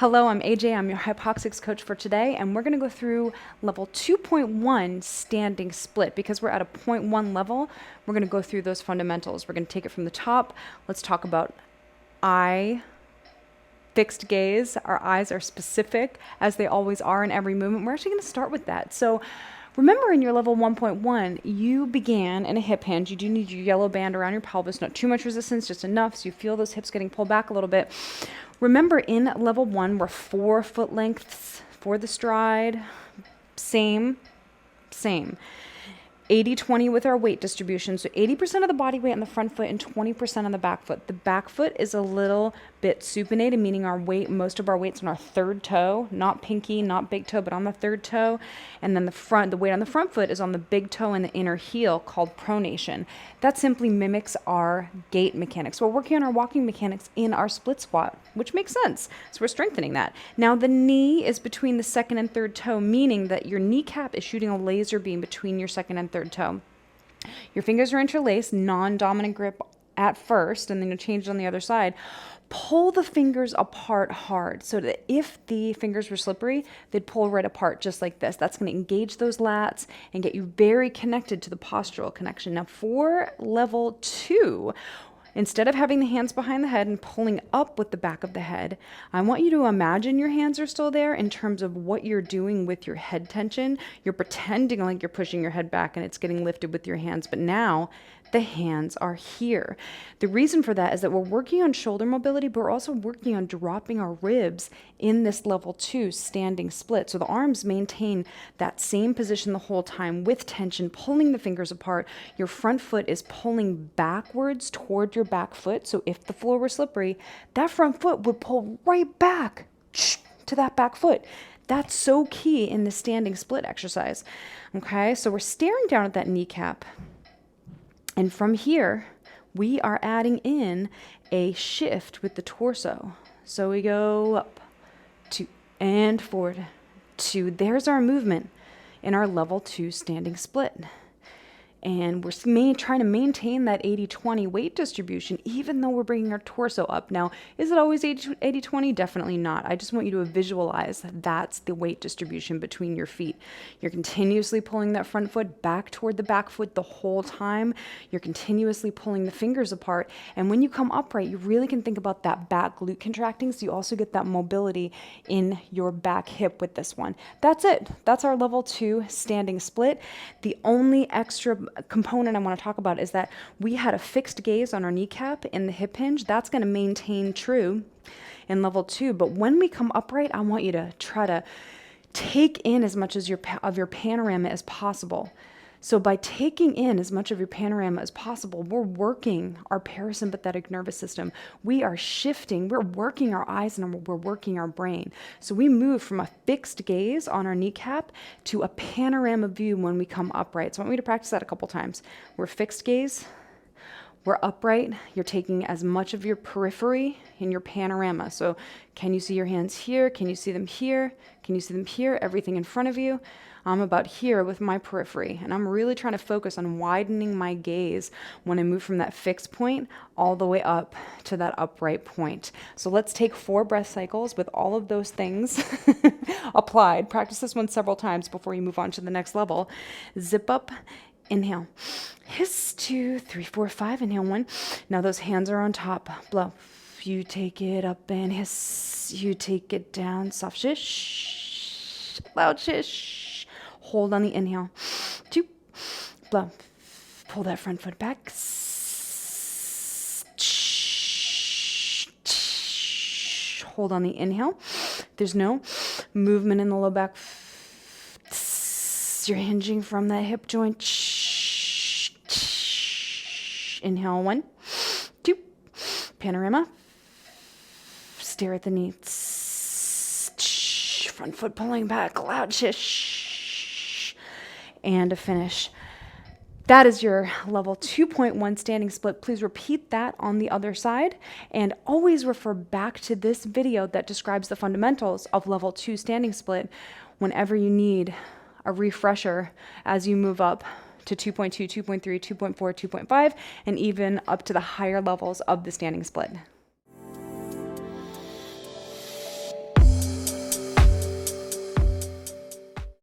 Hello, I'm AJ. I'm your HYPOXiX coach for today, and we're going to go through level 2.1 standing split. Because we're at a 0.1 level, we're going to go through those fundamentals. We're going to take it from the top. Let's talk about eye, fixed gaze. Our eyes are specific, as they always are in every movement. We're actually going to start with that. So remember, in your level 1.1, you began in a hip hinge. You do need your yellow band around your pelvis, not too much resistance, just enough so you feel those hips getting pulled back a little bit. Remember, in level 1, we're 4 foot lengths for the stride. Same. 80-20 with our weight distribution. So 80% of the body weight on the front foot and 20% on the back foot. The back foot is a little bit supinated, meaning our weight, most of our weight's on our third toe, not pinky, not big toe, but on the third toe. And then the weight on the front foot is on the big toe and the inner heel, called pronation. That simply mimics our gait mechanics. We're working on our walking mechanics in our split squat, which makes sense. So we're strengthening that. Now the knee is between the second and third toe, meaning that your kneecap is shooting a laser beam between your second and third toe. Your fingers are interlaced, non-dominant grip at first, and then you change it on the other side. Pull the fingers apart hard so that if the fingers were slippery, they'd pull right apart just like this. That's going to engage those lats and get you very connected to the postural connection. Now for level 2, instead of having the hands behind the head and pulling up with the back of the head, I want you to imagine your hands are still there in terms of what you're doing with your head tension. You're pretending like you're pushing your head back and it's getting lifted with your hands, but now the hands are here. The reason for that is that we're working on shoulder mobility, but we're also working on dropping our ribs in this level 2 standing split. So the arms maintain that same position the whole time with tension, pulling the fingers apart. Your front foot is pulling backwards toward your back foot. So if the floor were slippery, that front foot would pull right back to that back foot. That's so key in the standing split exercise. Okay, so we're staring down at that kneecap. And from here, we are adding in a shift with the torso. So we go up, 2, and forward, 2. There's our movement in our level 2 standing split. And we're trying to maintain that 80-20 weight distribution, even though we're bringing our torso up. Now, is it always 80-20? Definitely not. I just want you to visualize that's the weight distribution between your feet. You're continuously pulling that front foot back toward the back foot the whole time. You're continuously pulling the fingers apart. And when you come upright, you really can think about that back glute contracting, so you also get that mobility in your back hip with this one. That's it. That's our level 2 standing split. The only extra component I want to talk about is that we had a fixed gaze on our kneecap in the hip hinge. That's going to maintain true in level 2. But when we come upright, I want you to try to take in as much of your panorama as possible. So by taking in as much of your panorama as possible, we're working our parasympathetic nervous system. We are shifting, we're working our eyes, and we're working our brain. So we move from a fixed gaze on our kneecap to a panorama view when we come upright. So I want you to practice that a couple times. We're fixed gaze, we're upright, you're taking as much of your periphery in your panorama. So can you see your hands here? Can you see them here? Can you see them here? Everything in front of you. I'm about here with my periphery, and I'm really trying to focus on widening my gaze when I move from that fixed point all the way up to that upright point. So let's take 4 breath cycles with all of those things applied. Practice this one several times before you move on to the next level. Zip up, inhale. Hiss, 2, 3, 4, 5. Inhale, 1. Now those hands are on top. Blow. You take it up and hiss. You take it down. Soft shish. Loud shish. Hold on the inhale. 2. Blow. Pull that front foot back. Hold on the inhale. There's no movement in the low back. You're hinging from that hip joint. Inhale, 1, 2. Panorama. Stare at the knee. Front foot pulling back. Loud shish. And a finish. That is your level 2.1 standing split. Please repeat that on the other side, and always refer back to this video that describes the fundamentals of level 2 standing split whenever you need a refresher as you move up to 2.2, 2.3, 2.4, 2.5, and even up to the higher levels of the standing split.